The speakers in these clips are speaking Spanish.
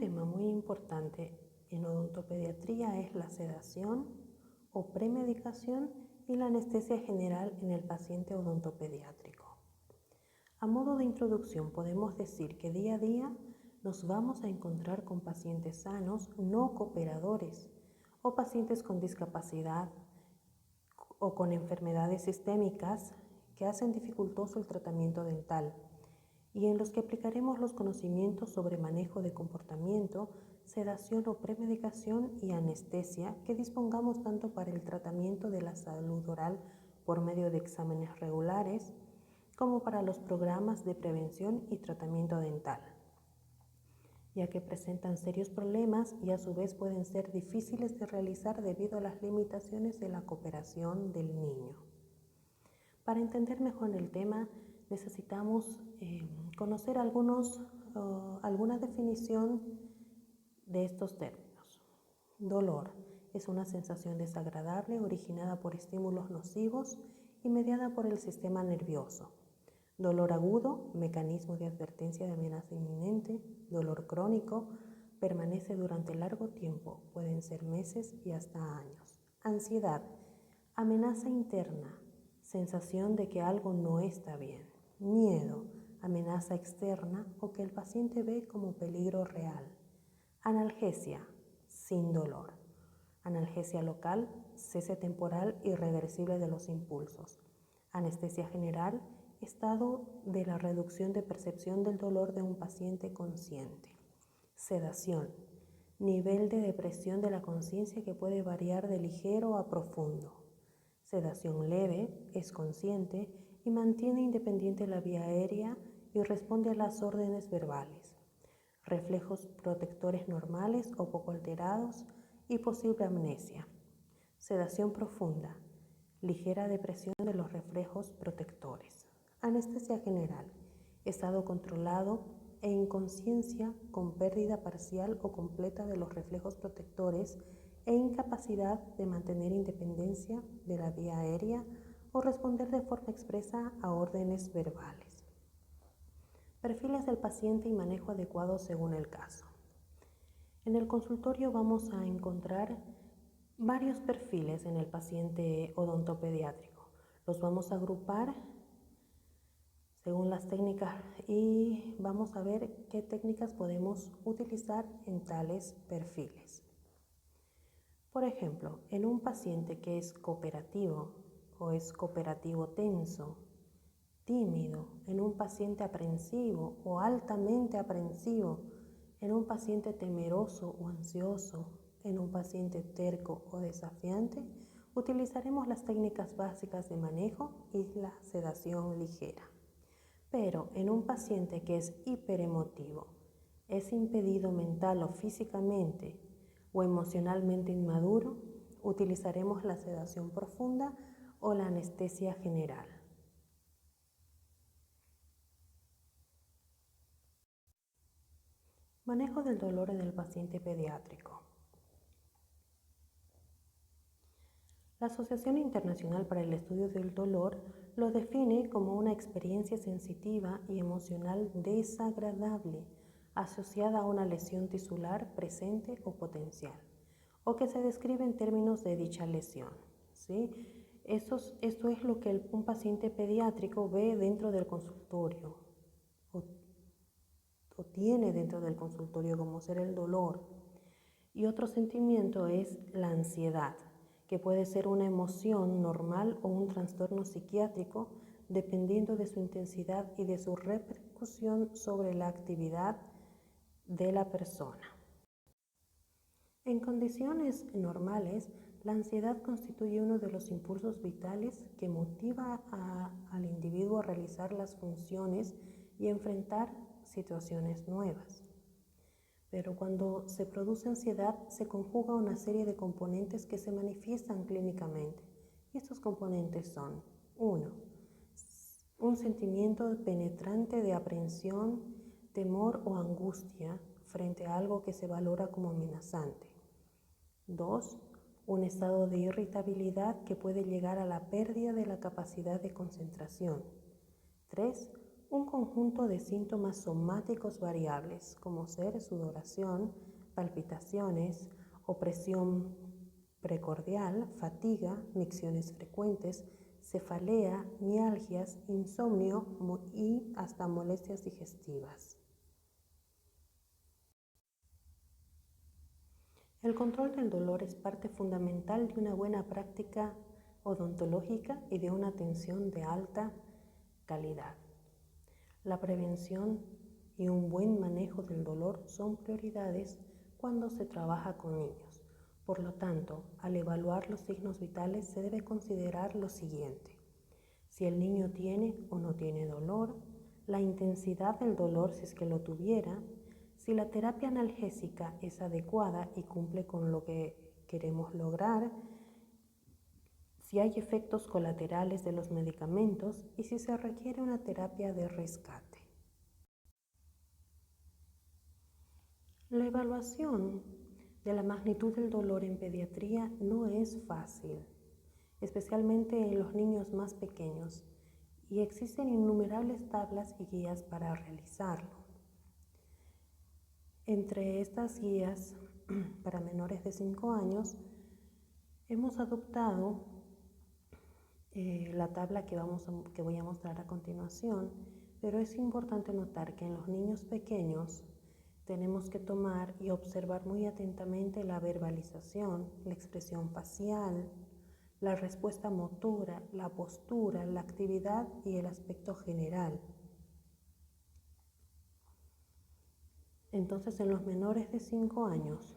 tema muy importante en odontopediatría es la sedación o premedicación y la anestesia general en el paciente odontopediátrico. A modo de introducción podemos decir que día a día nos vamos a encontrar con pacientes sanos no cooperadores o pacientes con discapacidad o con enfermedades sistémicas que hacen dificultoso el tratamiento dental y en los que aplicaremos los conocimientos sobre manejo de comportamiento, sedación o premedicación y anestesia que dispongamos tanto para el tratamiento de la salud oral por medio de exámenes regulares como para los programas de prevención y tratamiento dental, ya que presentan serios problemas y a su vez pueden ser difíciles de realizar debido a las limitaciones de la cooperación del niño. Para entender mejor el tema, necesitamos conocer alguna definición de estos términos. Dolor es una sensación desagradable originada por estímulos nocivos y mediada por el sistema nervioso. Dolor agudo, mecanismo de advertencia de amenaza inminente. Dolor crónico, permanece durante largo tiempo, pueden ser meses y hasta años. Ansiedad, amenaza interna, sensación de que algo no está bien. Miedo, amenaza externa o que el paciente ve como peligro real. Analgesia, sin dolor. Analgesia local, cese temporal irreversible de los impulsos. Anestesia general, estado de la reducción de percepción del dolor de un paciente consciente. Sedación, nivel de depresión de la conciencia que puede variar de ligero a profundo. Sedación leve, es consciente y mantiene independiente la vía aérea y responde a las órdenes verbales. Reflejos protectores normales o poco alterados y posible amnesia. Sedación profunda, ligera depresión de los reflejos protectores. Anestesia general, estado controlado e inconsciencia con pérdida parcial o completa de los reflejos protectores e incapacidad de mantener independencia de la vía aérea o responder de forma expresa a órdenes verbales. Perfiles del paciente y manejo adecuado según el caso. En el consultorio vamos a encontrar varios perfiles en el paciente odontopediátrico. Los vamos a agrupar según las técnicas y vamos a ver qué técnicas podemos utilizar en tales perfiles. Por ejemplo, en un paciente que es cooperativo o es cooperativo tenso, tímido, en un paciente aprensivo o altamente aprensivo, en un paciente temeroso o ansioso, en un paciente terco o desafiante, utilizaremos las técnicas básicas de manejo y la sedación ligera. Pero en un paciente que es hiperemotivo, es impedido mental o físicamente o emocionalmente inmaduro, utilizaremos la sedación profunda o la anestesia general. Manejo del dolor en el paciente pediátrico. La Asociación Internacional para el Estudio del Dolor lo define como una experiencia sensitiva y emocional desagradable asociada a una lesión tisular presente o potencial, o que se describe en términos de dicha lesión, ¿sí? Esto es lo que un paciente pediátrico ve dentro del consultorio o tiene dentro del consultorio como ser el dolor. Y otro sentimiento es la ansiedad, que puede ser una emoción normal o un trastorno psiquiátrico dependiendo de su intensidad y de su repercusión sobre la actividad de la persona. En condiciones normales, la ansiedad constituye uno de los impulsos vitales que motiva al individuo a realizar las funciones y enfrentar situaciones nuevas. Pero cuando se produce ansiedad, se conjuga una serie de componentes que se manifiestan clínicamente. Y estos componentes son: 1. Un sentimiento penetrante de aprensión, temor o angustia frente a algo que se valora como amenazante. 2. Un estado de irritabilidad que puede llegar a la pérdida de la capacidad de concentración. 3. un conjunto de síntomas somáticos variables, como ser sudoración, palpitaciones, opresión precordial, fatiga, micciones frecuentes, cefalea, mialgias, insomnio y hasta molestias digestivas. El control del dolor es parte fundamental de una buena práctica odontológica y de una atención de alta calidad. La prevención y un buen manejo del dolor son prioridades cuando se trabaja con niños. Por lo tanto, al evaluar los signos vitales se debe considerar lo siguiente: si el niño tiene o no tiene dolor, la intensidad del dolor si es que lo tuviera, si la terapia analgésica es adecuada y cumple con lo que queremos lograr, si hay efectos colaterales de los medicamentos y si se requiere una terapia de rescate. La evaluación de la magnitud del dolor en pediatría no es fácil, especialmente en los niños más pequeños, y existen innumerables tablas y guías para realizarlo. Entre estas guías para menores de 5 años hemos adoptado la tabla que voy a mostrar a continuación, pero es importante notar que en los niños pequeños tenemos que tomar y observar muy atentamente la verbalización, la expresión facial, la respuesta motora, la postura, la actividad y el aspecto general. Entonces, en los menores de 5 años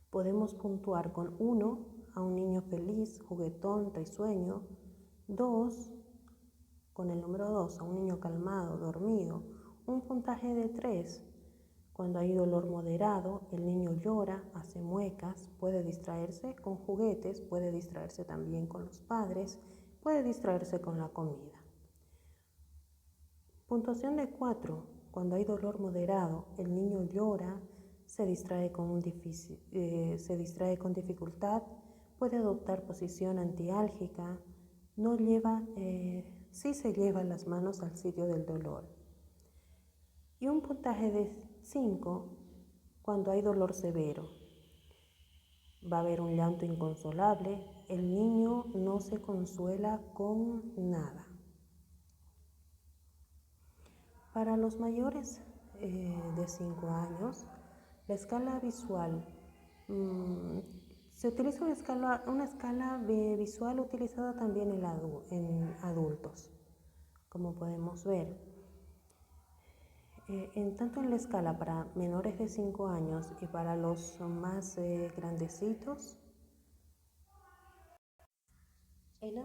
podemos puntuar con 1 a un niño feliz, juguetón, risueño; 2, con el número 2, a un niño calmado, dormido; un puntaje de 3, cuando hay dolor moderado, el niño llora, hace muecas, puede distraerse con juguetes, puede distraerse también con los padres, puede distraerse con la comida. Puntuación de 4, cuando hay dolor moderado, el niño llora, se distrae con dificultad, puede adoptar posición antiálgica, sí se lleva las manos al sitio del dolor. Y un puntaje de 5 cuando hay dolor severo. Va a haber un llanto inconsolable, el niño no se consuela con nada. Para los mayores de 5 años, la escala visual, se utiliza una escala visual utilizada también en adultos, como podemos ver. Tanto en la escala para menores de 5 años y para los más grandecitos, en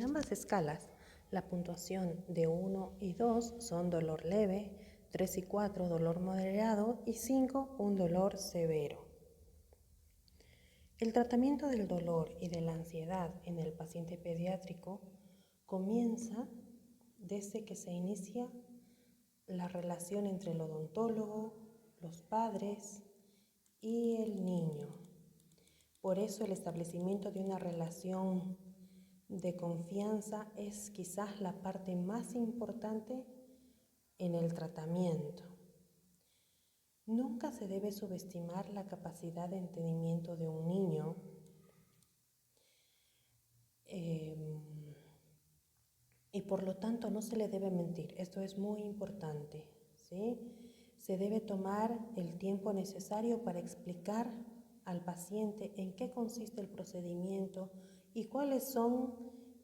ambas escalas, la puntuación de 1 y 2 son dolor leve, 3 y 4 dolor moderado y 5 un dolor severo. El tratamiento del dolor y de la ansiedad en el paciente pediátrico comienza desde que se inicia la relación entre el odontólogo, los padres y el niño. Por eso el establecimiento de una relación de confianza es quizás la parte más importante en el tratamiento. Nunca se debe subestimar la capacidad de entendimiento de un niño. Y por lo tanto no se le debe mentir. Esto es muy importante, ¿sí? Se debe tomar el tiempo necesario para explicar al paciente en qué consiste el procedimiento y cuáles son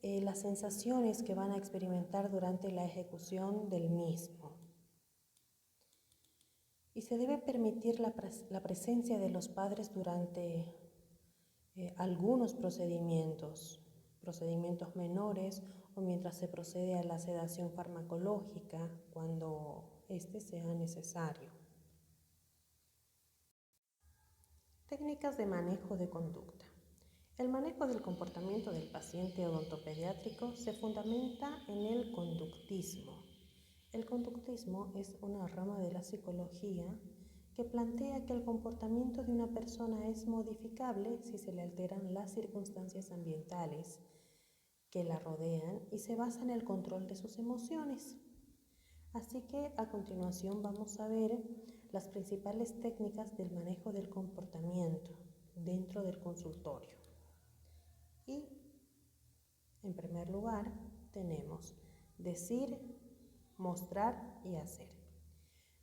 las sensaciones que van a experimentar durante la ejecución del mismo. Y se debe permitir la presencia de los padres durante algunos procedimientos menores o mientras se procede a la sedación farmacológica cuando éste sea necesario. Técnicas de manejo de conducta. El manejo del comportamiento del paciente odontopediátrico se fundamenta en el conductismo. El conductismo es una rama de la psicología que plantea que el comportamiento de una persona es modificable si se le alteran las circunstancias ambientales que la rodean y se basa en el control de sus emociones. Así que a continuación vamos a ver las principales técnicas del manejo del comportamiento dentro del consultorio. Y en primer lugar tenemos decir, mostrar y hacer.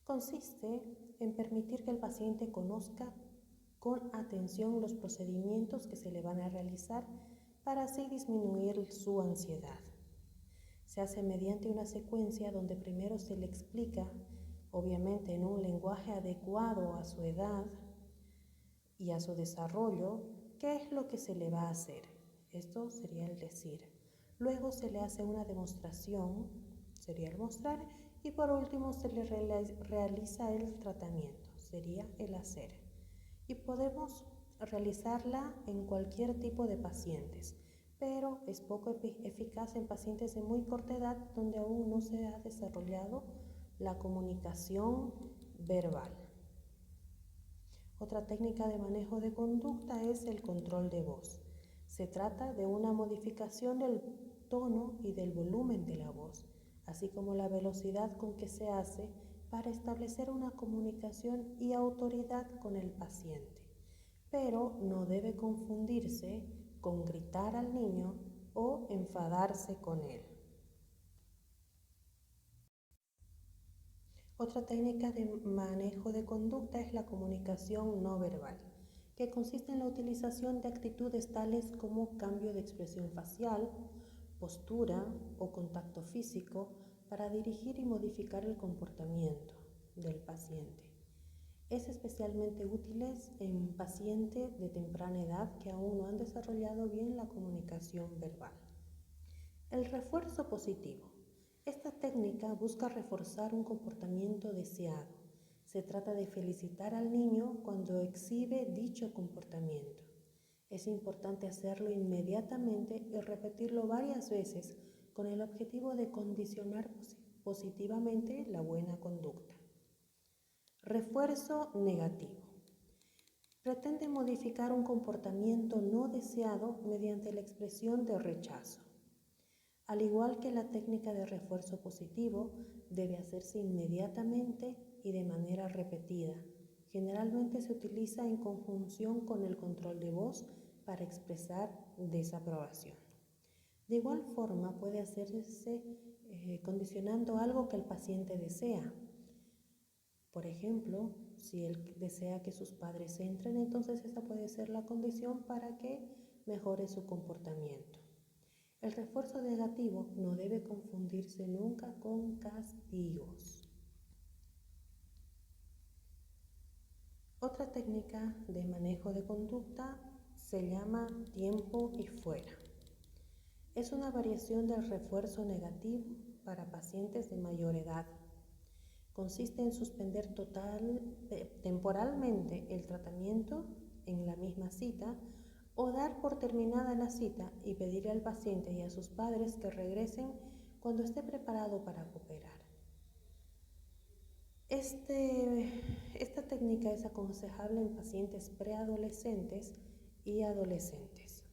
Consiste en permitir que el paciente conozca con atención los procedimientos que se le van a realizar para así disminuir su ansiedad. Se hace mediante una secuencia donde primero se le explica, obviamente en un lenguaje adecuado a su edad y a su desarrollo, qué es lo que se le va a hacer. Esto sería el decir. Luego se le hace una demostración, sería el mostrar, y por último se le realiza el tratamiento, sería el hacer. Y podemos realizarla en cualquier tipo de pacientes, pero es poco eficaz en pacientes de muy corta edad donde aún no se ha desarrollado la comunicación verbal. Otra técnica de manejo de conducta es el control de voz. Se trata de una modificación del tono y del volumen de la voz, así como la velocidad con que se hace para establecer una comunicación y autoridad con el paciente. Pero no debe confundirse con gritar al niño o enfadarse con él. Otra técnica de manejo de conducta es la comunicación no verbal, que consiste en la utilización de actitudes tales como cambio de expresión facial, postura o contacto físico para dirigir y modificar el comportamiento del paciente. Es especialmente útil en pacientes de temprana edad que aún no han desarrollado bien la comunicación verbal. El refuerzo positivo. Esta técnica busca reforzar un comportamiento deseado. Se trata de felicitar al niño cuando exhibe dicho comportamiento. Es importante hacerlo inmediatamente y repetirlo varias veces con el objetivo de condicionar positivamente la buena conducta. Refuerzo negativo. Pretende modificar un comportamiento no deseado mediante la expresión de rechazo. Al igual que la técnica de refuerzo positivo, debe hacerse inmediatamente y de manera repetida. Generalmente se utiliza en conjunción con el control de voz para expresar desaprobación. De igual forma puede hacerse condicionando algo que el paciente desea. Por ejemplo, si él desea que sus padres entren, entonces esa puede ser la condición para que mejore su comportamiento. El refuerzo negativo no debe confundirse nunca con castigos. Otra técnica de manejo de conducta se llama tiempo y fuera. Es una variación del refuerzo negativo para pacientes de mayor edad. Consiste en suspender temporalmente el tratamiento en la misma cita o dar por terminada la cita y pedirle al paciente y a sus padres que regresen cuando esté preparado para cooperar. Esta técnica es aconsejable en pacientes preadolescentes y adolescentes.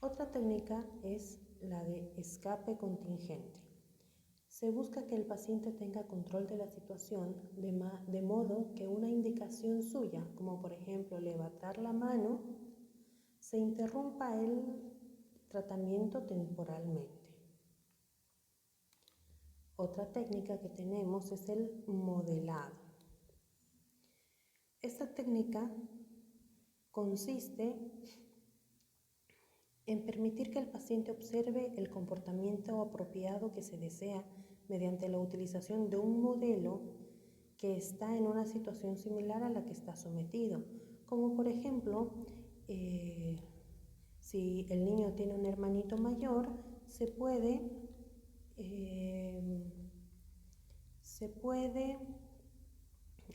Otra técnica es la de escape contingente. Se busca que el paciente tenga control de la situación de modo que una indicación suya, como por ejemplo levantar la mano, se interrumpa el tratamiento temporalmente. Otra técnica que tenemos es el modelado. Esta técnica consiste en permitir que el paciente observe el comportamiento apropiado que se desea mediante la utilización de un modelo que está en una situación similar a la que está sometido, como por ejemplo, si el niño tiene un hermanito mayor, se puede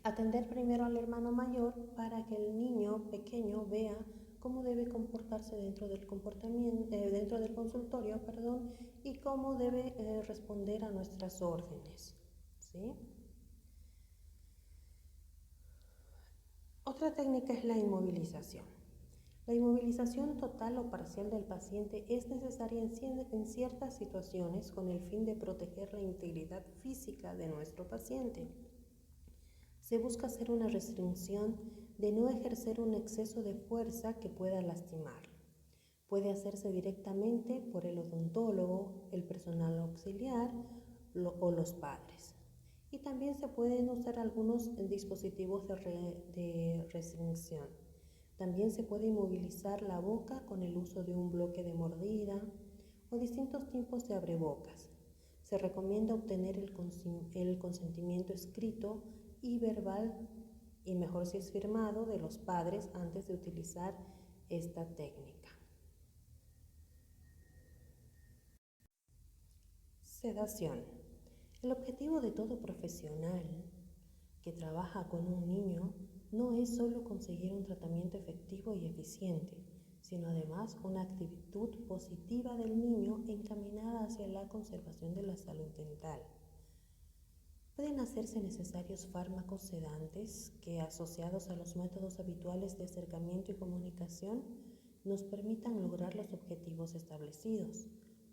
atender primero al hermano mayor para que el niño pequeño vea cómo debe comportarse dentro del consultorio, y cómo debe responder a nuestras órdenes, ¿sí? Otra técnica es la inmovilización. La inmovilización total o parcial del paciente es necesaria en ciertas situaciones con el fin de proteger la integridad física de nuestro paciente. Se busca hacer una restricción de no ejercer un exceso de fuerza que pueda lastimar. Puede hacerse directamente por el odontólogo, el personal auxiliar o los padres. Y también se pueden usar algunos dispositivos de restricción. También se puede inmovilizar la boca con el uso de un bloque de mordida o distintos tipos de abrebocas. Se recomienda obtener el consentimiento escrito y verbal, y mejor si es firmado, de los padres antes de utilizar esta técnica. Sedación. El objetivo de todo profesional que trabaja con un niño no es solo conseguir un tratamiento efectivo y eficiente, sino además una actitud positiva del niño encaminada hacia la conservación de la salud dental. Pueden hacerse necesarios fármacos sedantes que, asociados a los métodos habituales de acercamiento y comunicación, nos permitan lograr los objetivos establecidos,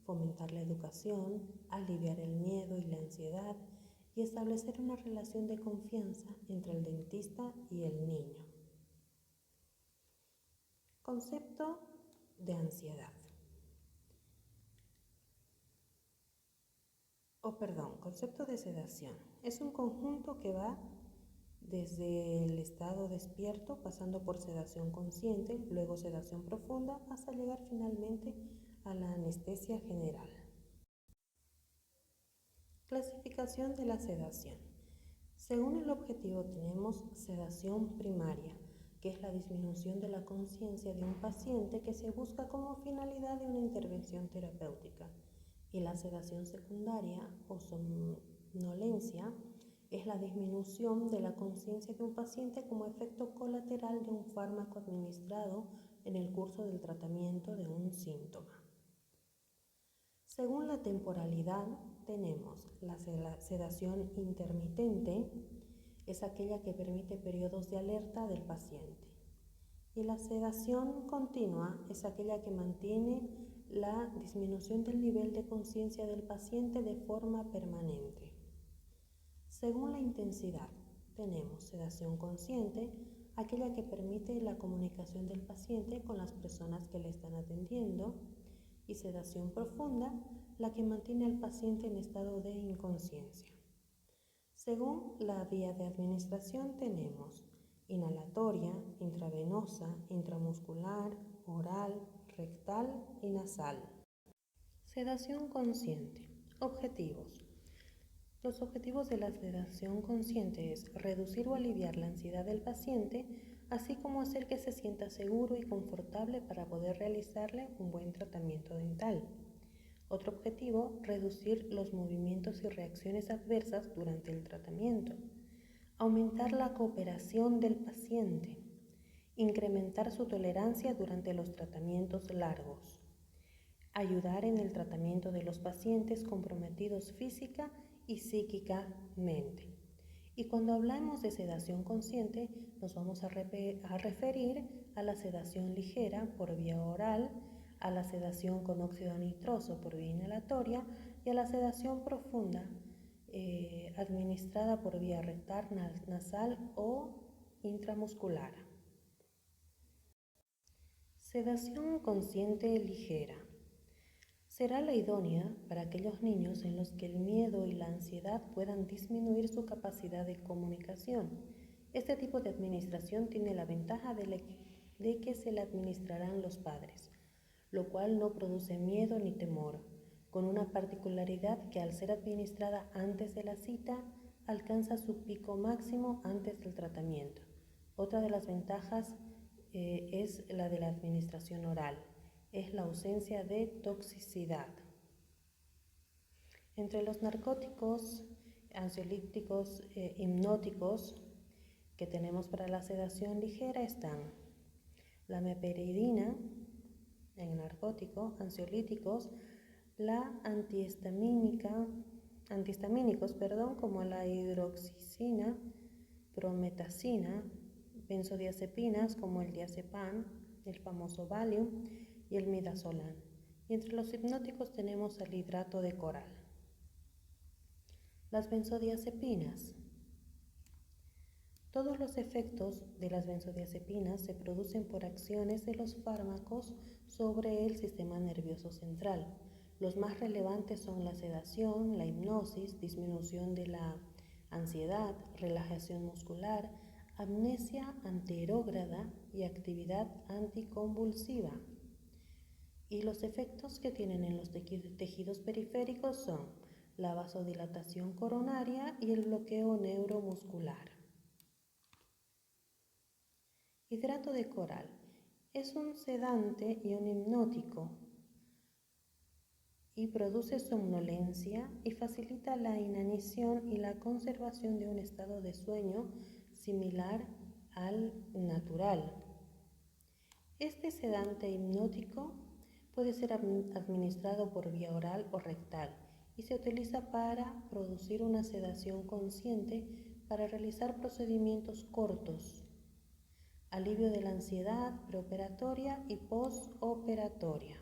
fomentar la educación, aliviar el miedo y la ansiedad y establecer una relación de confianza entre el dentista y el niño. Concepto de ansiedad. Concepto de sedación. Es un conjunto que va desde el estado despierto, pasando por sedación consciente, luego sedación profunda, hasta llegar finalmente a la anestesia general. Clasificación de la sedación. Según el objetivo tenemos sedación primaria, que es la disminución de la conciencia de un paciente que se busca como finalidad de una intervención terapéutica. Y la sedación secundaria o somnolencia es la disminución de la conciencia de un paciente como efecto colateral de un fármaco administrado en el curso del tratamiento de un síntoma. Según la temporalidad, tenemos la sedación intermitente, es aquella que permite periodos de alerta del paciente. Y la sedación continua es aquella que mantiene la disminución del nivel de conciencia del paciente de forma permanente. Según la intensidad, tenemos sedación consciente, aquella que permite la comunicación del paciente con las personas que le están atendiendo, y sedación profunda, la que mantiene al paciente en estado de inconsciencia. Según la vía de administración tenemos inhalatoria, intravenosa, intramuscular, oral, rectal y nasal. Sedación consciente. Objetivos. Los objetivos de la sedación consciente es reducir o aliviar la ansiedad del paciente, así como hacer que se sienta seguro y confortable para poder realizarle un buen tratamiento dental. Otro objetivo, reducir los movimientos y reacciones adversas durante el tratamiento. Aumentar la cooperación del paciente. Incrementar su tolerancia durante los tratamientos largos. Ayudar en el tratamiento de los pacientes comprometidos física y psíquicamente. Y cuando hablamos de sedación consciente, nos vamos a referir a la sedación ligera por vía oral, a la sedación con óxido nitroso por vía inhalatoria y a la sedación profunda administrada por vía rectal, nasal o intramuscular. Sedación consciente ligera. Será la idónea para aquellos niños en los que el miedo y la ansiedad puedan disminuir su capacidad de comunicación. Este tipo de administración tiene la ventaja de que se la administrarán los padres, lo cual no produce miedo ni temor, con una particularidad que al ser administrada antes de la cita, alcanza su pico máximo antes del tratamiento. Otra de las ventajas es la de la administración oral. Es la ausencia de toxicidad. Entre los narcóticos, ansiolíticos, hipnóticos que tenemos para la sedación ligera están la meperidina, en narcótico, ansiolíticos, la antihistamínicos, como la hidroxicina, prometacina, benzodiazepinas como el diazepam, el famoso Valium y el midazolam. Y entre los hipnóticos tenemos el hidrato de coral. Las benzodiazepinas. Todos los efectos de las benzodiazepinas se producen por acciones de los fármacos sobre el sistema nervioso central. Los más relevantes son la sedación, la hipnosis, disminución de la ansiedad, relajación muscular, amnesia anterógrada y actividad anticonvulsiva. Y los efectos que tienen en los tejidos periféricos son la vasodilatación coronaria y el bloqueo neuromuscular. Hidrato de coral. Es un sedante y un hipnótico y produce somnolencia y facilita la inanición y la conservación de un estado de sueño similar al natural. Este sedante hipnótico puede ser administrado por vía oral o rectal y se utiliza para producir una sedación consciente para realizar procedimientos cortos, alivio de la ansiedad preoperatoria y postoperatoria.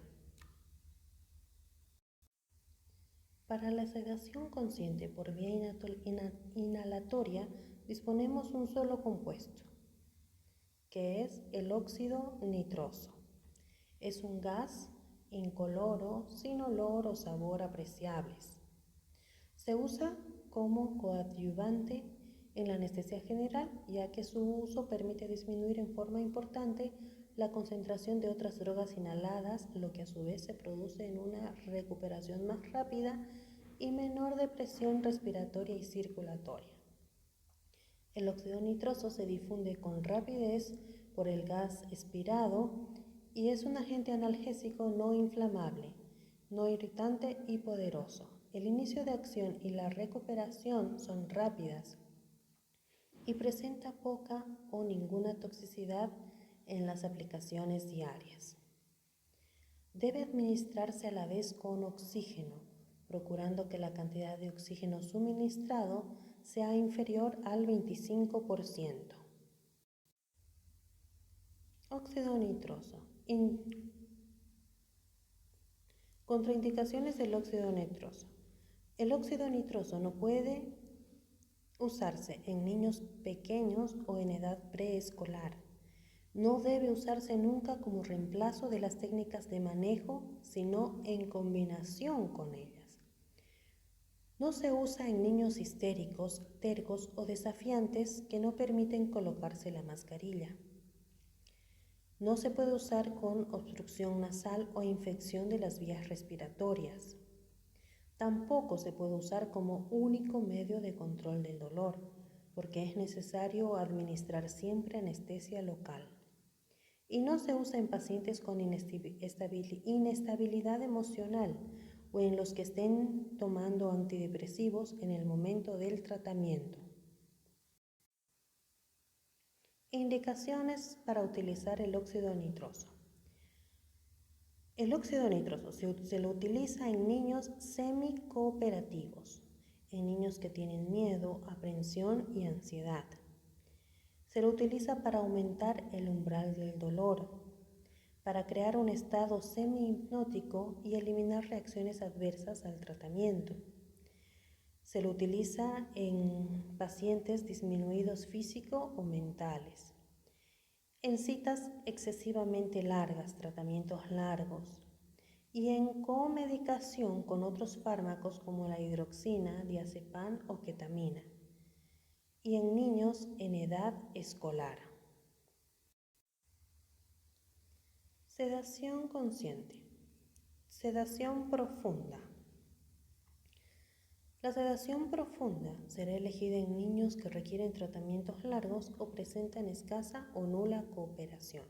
Para la sedación consciente por vía inhalatoria disponemos un solo compuesto, que es el óxido nitroso. Es un gas incoloro, sin olor o sabor apreciables. Se usa como coadyuvante en la anestesia general, ya que su uso permite disminuir en forma importante la concentración de otras drogas inhaladas, lo que a su vez se produce en una recuperación más rápida y menor de presión respiratoria y circulatoria. El óxido nitroso se difunde con rapidez por el gas expirado y es un agente analgésico no inflamable, no irritante y poderoso. El inicio de acción y la recuperación son rápidas y presenta poca o ninguna toxicidad en las aplicaciones diarias. Debe administrarse a la vez con oxígeno, procurando que la cantidad de oxígeno suministrado sea inferior al 25%. Óxido nitroso. Contraindicaciones del óxido nitroso. El óxido nitroso no puede usarse en niños pequeños o en edad preescolar. No debe usarse nunca como reemplazo de las técnicas de manejo, sino en combinación con ellas. No se usa en niños histéricos, tercos o desafiantes que no permiten colocarse la mascarilla. No se puede usar con obstrucción nasal o infección de las vías respiratorias. Tampoco se puede usar como único medio de control del dolor, porque es necesario administrar siempre anestesia local. Y no se usa en pacientes con inestabilidad emocional o en los que estén tomando antidepresivos en el momento del tratamiento. Indicaciones para utilizar el óxido nitroso. El óxido nitroso se lo utiliza en niños semicooperativos, en niños que tienen miedo, aprensión y ansiedad. Se lo utiliza para aumentar el umbral del dolor, para crear un estado semi-hipnótico y eliminar reacciones adversas al tratamiento. Se lo utiliza en pacientes disminuidos físico o mentales, en citas excesivamente largas, tratamientos largos, y en comedicación con otros fármacos como la hidroxina, diazepam o ketamina, y en niños en edad escolar. Sedación consciente. Sedación profunda. La sedación profunda será elegida en niños que requieren tratamientos largos o presentan escasa o nula cooperación.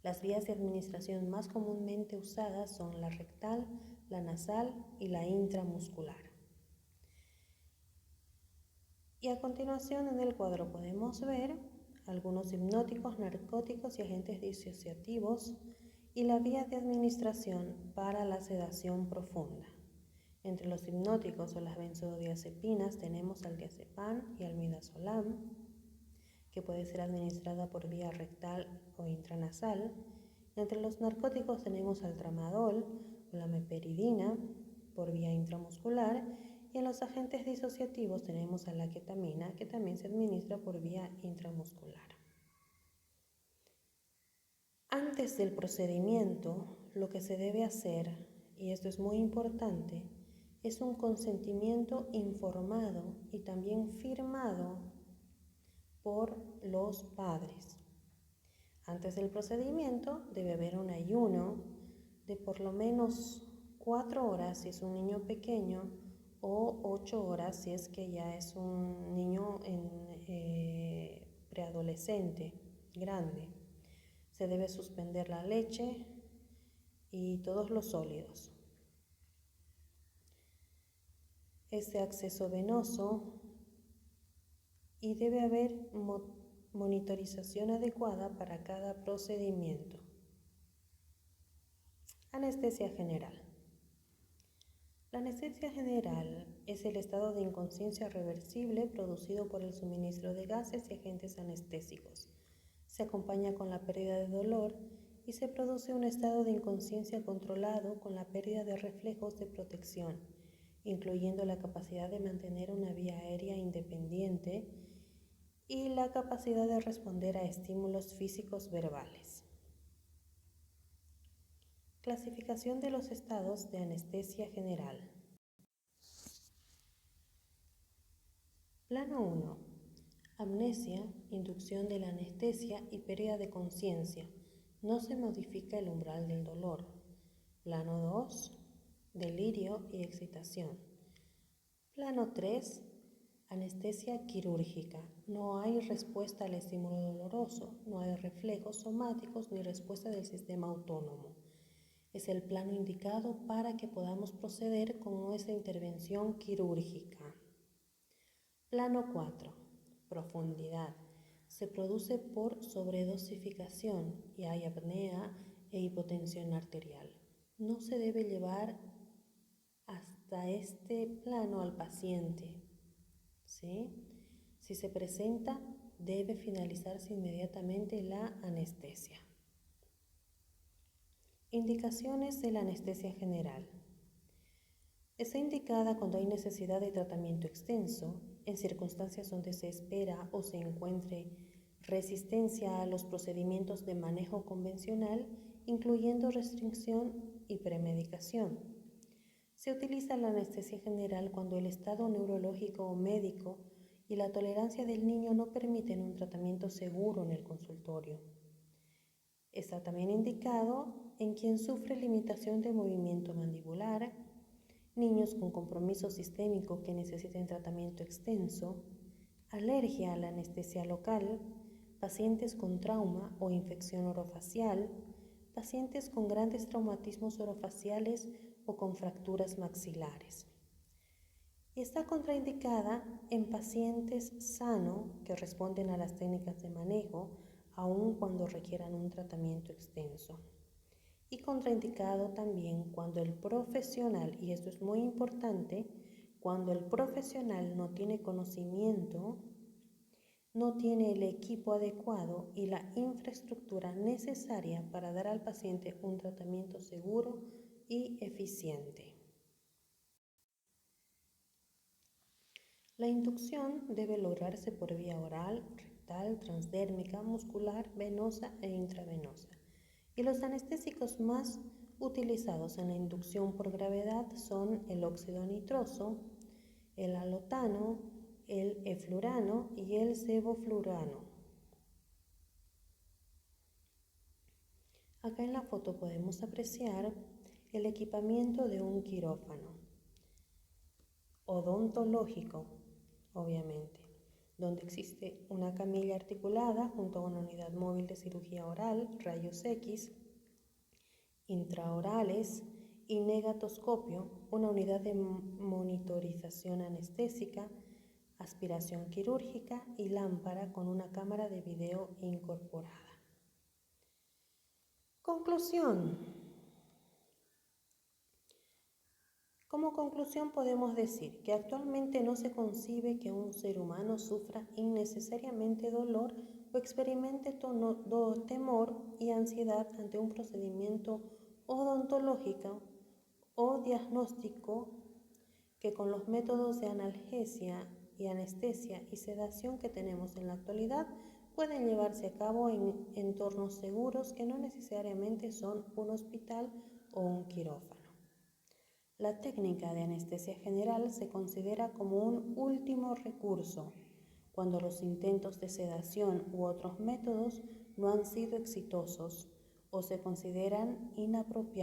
Las vías de administración más comúnmente usadas son la rectal, la nasal y la intramuscular. Y a continuación en el cuadro podemos ver algunos hipnóticos, narcóticos y agentes disociativos y la vía de administración para la sedación profunda. Entre los hipnóticos o las benzodiazepinas tenemos al diazepam y al midazolam, que puede ser administrada por vía rectal o intranasal, Entre los narcóticos tenemos al tramadol o la meperidina por vía intramuscular, y en los agentes disociativos tenemos a la ketamina, que también se administra por vía intramuscular. Antes del procedimiento, lo que se debe hacer, y esto es muy importante, es un consentimiento informado y también firmado por los padres. Antes del procedimiento debe haber un ayuno de por lo menos 4 horas si es un niño pequeño o 8 horas si es que ya es un niño preadolescente, grande. Se debe suspender la leche y todos los sólidos. Este acceso venoso, y debe haber monitorización adecuada para cada procedimiento. Anestesia general. La anestesia general es el estado de inconsciencia reversible producido por el suministro de gases y agentes anestésicos. Se acompaña con la pérdida de dolor y se produce un estado de inconsciencia controlado con la pérdida de reflejos de protección, incluyendo la capacidad de mantener una vía aérea independiente y la capacidad de responder a estímulos físicos verbales. Clasificación de los estados de anestesia general. Plano 1. Amnesia, inducción de la anestesia y pérdida de conciencia. No se modifica el umbral del dolor. Plano 2. Delirio y excitación. Plano 3. Anestesia quirúrgica. No hay respuesta al estímulo doloroso, no hay reflejos somáticos ni respuesta del sistema autónomo. Es el plano indicado para que podamos proceder con nuestra intervención quirúrgica. Plano 4. Profundidad. Se produce por sobredosificación y hay apnea e hipotensión arterial. No se debe llevar hasta este plano al paciente, ¿sí? Si se presenta, debe finalizarse inmediatamente la anestesia. Indicaciones de la anestesia general. Está indicada cuando hay necesidad de tratamiento extenso, en circunstancias donde se espera o se encuentre resistencia a los procedimientos de manejo convencional, incluyendo restricción y premedicación. Se utiliza la anestesia general cuando el estado neurológico o médico y la tolerancia del niño no permiten un tratamiento seguro en el consultorio. Está también indicado en quien sufre limitación de movimiento mandibular, niños con compromiso sistémico que necesiten tratamiento extenso, alergia a la anestesia local, pacientes con trauma o infección orofacial, pacientes con grandes traumatismos orofaciales o con fracturas maxilares. Y está contraindicada en pacientes sanos que responden a las técnicas de manejo, aun cuando requieran un tratamiento extenso. Y contraindicado también cuando el profesional, y esto es muy importante, cuando el profesional no tiene conocimiento, no tiene el equipo adecuado y la infraestructura necesaria para dar al paciente un tratamiento seguro y eficiente. La inducción debe lograrse por vía oral, rectal, transdérmica, muscular, venosa e intravenosa. Y los anestésicos más utilizados en la inducción por gravedad son el óxido nitroso, el alotano, el eflurano y el sevoflurano. Acá en la foto podemos apreciar el equipamiento de un quirófano odontológico, obviamente, donde existe una camilla articulada junto a una unidad móvil de cirugía oral, rayos X, intraorales y negatoscopio, una unidad de monitorización anestésica, aspiración quirúrgica y lámpara con una cámara de video incorporada. Conclusión. Como conclusión podemos decir que actualmente no se concibe que un ser humano sufra innecesariamente dolor o experimente temor y ansiedad ante un procedimiento odontológico o diagnóstico que con los métodos de analgesia y anestesia y sedación que tenemos en la actualidad pueden llevarse a cabo en entornos seguros que no necesariamente son un hospital o un quirófano. La técnica de anestesia general se considera como un último recurso cuando los intentos de sedación u otros métodos no han sido exitosos o se consideran inapropiados.